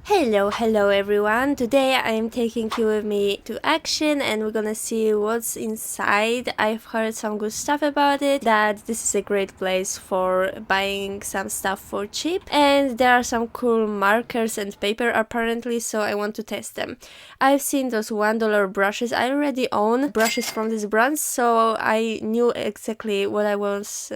Hello everyone. Today I'm taking you with me to Action and we're gonna see what's inside. I've heard some good stuff about it, that this is a great place for buying some stuff for cheap, and there are some cool markers and paper apparently, so I want to test them. I've seen those $1 brushes. I already own brushes from this brand, so I knew exactly what I was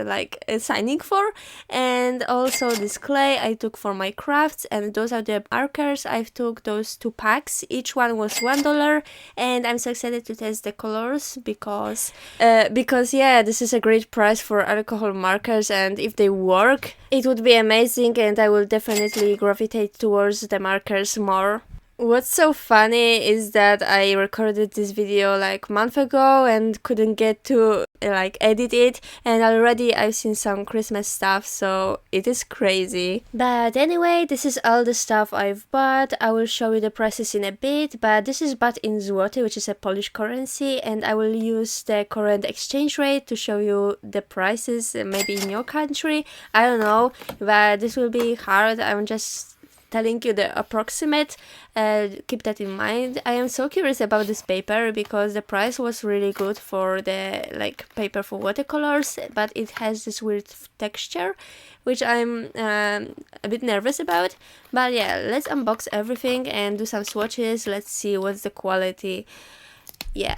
signing for. And also this clay I took for my crafts, and those are the markers. I've took those 2 packs. Each one was $1, and I'm so excited to test the colors because yeah, this is a great price for alcohol markers, and if they work, it would be amazing, and I will definitely gravitate towards the markers more. What's so funny is that I recorded this video like a month ago and couldn't get to edit it, and already I've seen some Christmas stuff, so it is crazy. But anyway, this is all the stuff I've bought. I will show you the prices in a bit, but this is bought in zloty, which is a Polish currency, and I will use the current exchange rate to show you the prices maybe in your country. I don't know, but this will be hard. I'm just telling you the approximate. Keep that in mind. I am so curious about this paper because the price was really good for the paper for watercolors, but it has this weird texture which I'm a bit nervous about. But yeah, let's unbox everything and do some swatches. Let's see what's the quality. Yeah.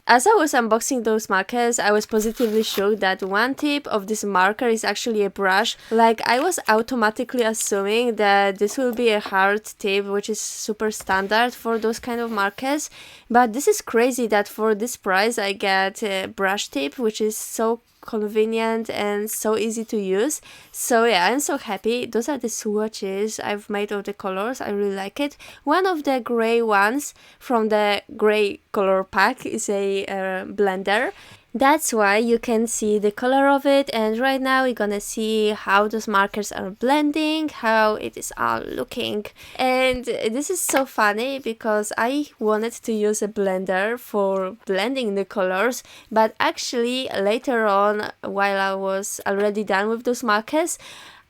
As I was unboxing those markers, I was positively shocked that one tip of this marker is actually a brush. I was automatically assuming that this will be a hard tip, which is super standard for those kind of markers. But this is crazy that for this price I get a brush tip, which is so convenient and so easy to use. So yeah, I'm so happy. Those are the swatches I've made of the colors. I really like it. One of the gray ones from the gray color pack is a blender. That's why you can see the color of it, and right now we're gonna see how those markers are blending, how it is all looking. And this is so funny because I wanted to use a blender for blending the colors, but actually later on, while I was already done with those markers,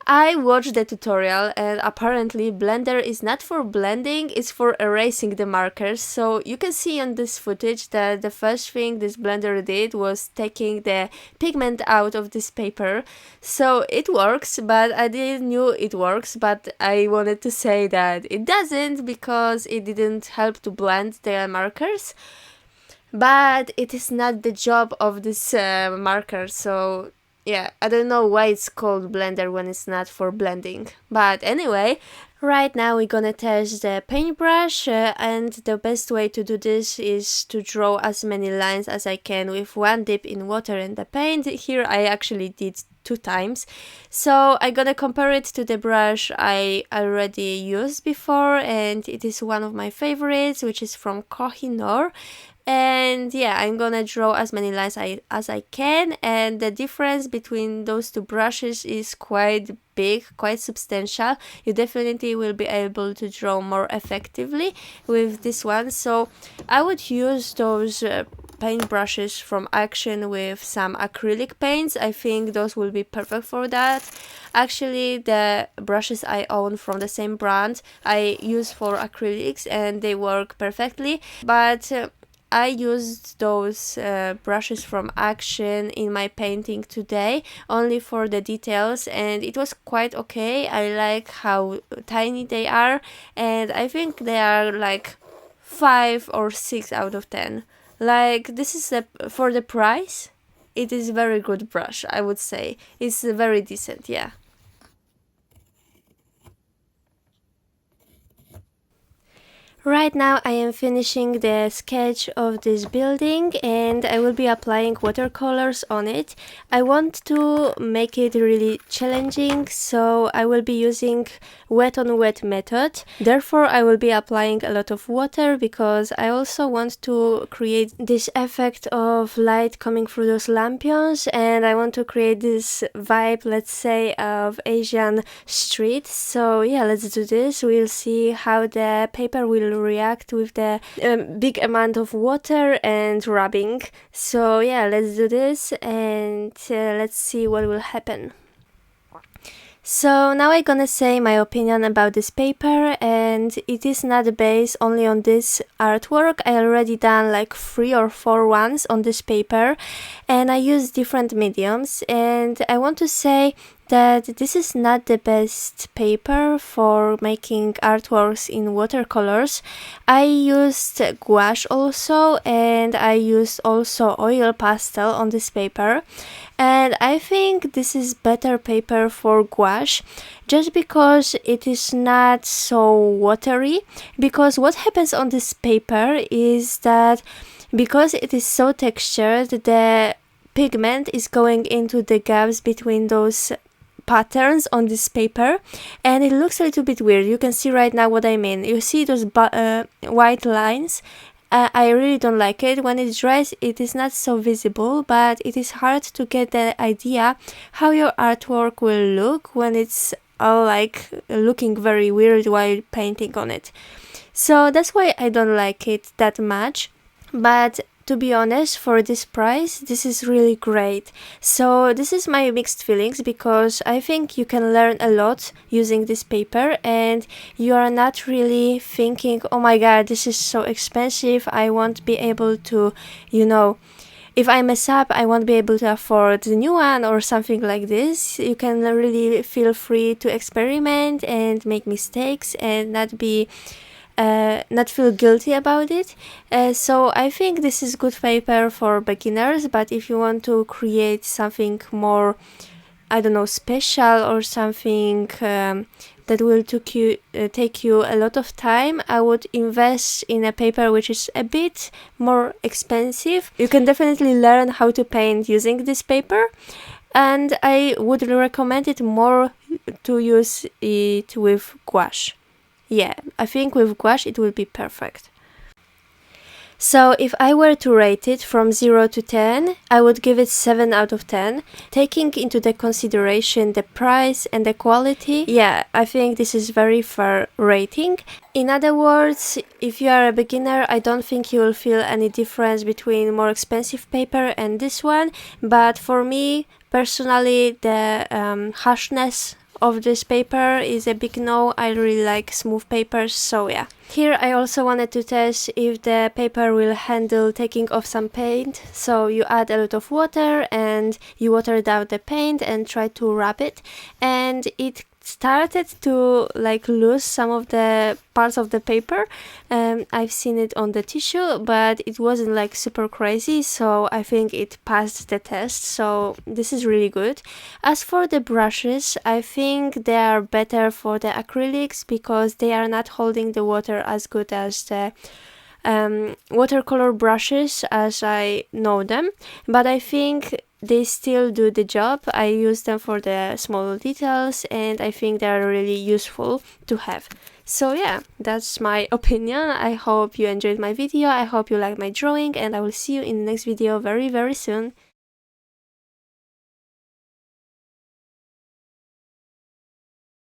I watched the tutorial, and apparently Blender is not for blending, it's for erasing the markers. So you can see on this footage that the first thing this Blender did was taking the pigment out of this paper. So it works, but I didn't knew it works, but I wanted to say that it doesn't because it didn't help to blend the markers. But it is not the job of this marker, so yeah, I don't know why it's called blender when it's not for blending. But anyway, right now we're gonna test the paintbrush, and the best way to do this is to draw as many lines as I can with one dip in water and the paint. Here I actually did 2 times. So I'm gonna compare it to the brush I already used before, and it is one of my favorites, which is from Kohinoor. And yeah, I'm gonna draw as many lines as I can, and the difference between those 2 brushes is quite big, quite substantial. You definitely will be able to draw more effectively with this one. So I would use those paint brushes from Action with some acrylic paints. I think those will be perfect for that. Actually, the brushes I own from the same brand I use for acrylics, and they work perfectly, but I used those brushes from Action in my painting today only for the details, and it was quite okay. I like how tiny they are, and I think they are 5 or 6 out of 10. This is for the price, it is a very good brush, I would say. It's very decent, yeah. Right now I am finishing the sketch of this building, and I will be applying watercolors on it. I want to make it really challenging, so I will be using wet on wet method. Therefore I will be applying a lot of water because I also want to create this effect of light coming through those lampions, and I want to create this vibe, let's say, of Asian street. So yeah, let's do this. We'll see how the paper will react with the big amount of water and rubbing. So yeah, let's do this, and let's see what will happen. So now I'm gonna say my opinion about this paper, and it is not based only on this artwork. I already done like 3 or 4 ones on this paper, and I use different mediums, and I want to say that this is not the best paper for making artworks in watercolors. I used gouache also, and I used also oil pastel on this paper, and I think this is better paper for gouache just because it is not so watery. Because what happens on this paper is that because it is so textured, the pigment is going into the gaps between those patterns on this paper, and it looks a little bit weird. You can see right now what I mean. You see those white lines. I really don't like it. When it dries, it is not so visible, but it is hard to get the idea how your artwork will look when it's all like looking very weird while painting on it. So that's why I don't like it that much. But to be honest, for this price, this is really great. So this is my mixed feelings, because I think you can learn a lot using this paper, and you are not really thinking, oh my god, this is so expensive, I won't be able to, if I mess up, I won't be able to afford the new one or something like this. You can really feel free to experiment and make mistakes and not feel guilty about it. So I think this is good paper for beginners, but if you want to create something more, I don't know, special or something that will take you a lot of time, I would invest in a paper which is a bit more expensive. You can definitely learn how to paint using this paper, and I would recommend it more to use it with gouache. Yeah, I think with gouache it will be perfect. So if I were to rate it from 0 to 10, I would give it 7 out of 10. Taking into the consideration the price and the quality, yeah, I think this is very fair rating. In other words, if you are a beginner, I don't think you will feel any difference between more expensive paper and this one. But for me, personally, the harshness of this paper is a big no. I really like smooth papers, so yeah. Here I also wanted to test if the paper will handle taking off some paint. So you add a lot of water and you water down the paint and try to rub it, and it started to like lose some of the parts of the paper. I've seen it on the tissue, but it wasn't like super crazy, so I think it passed the test, so this is really good. As for the brushes, I think they are better for the acrylics because they are not holding the water as good as the watercolor brushes as I know them, but I think they still do the job. I use them for the small details, and I think they are really useful to have. So yeah, that's my opinion. I hope you enjoyed my video, I hope you liked my drawing, and I will see you in the next video very soon.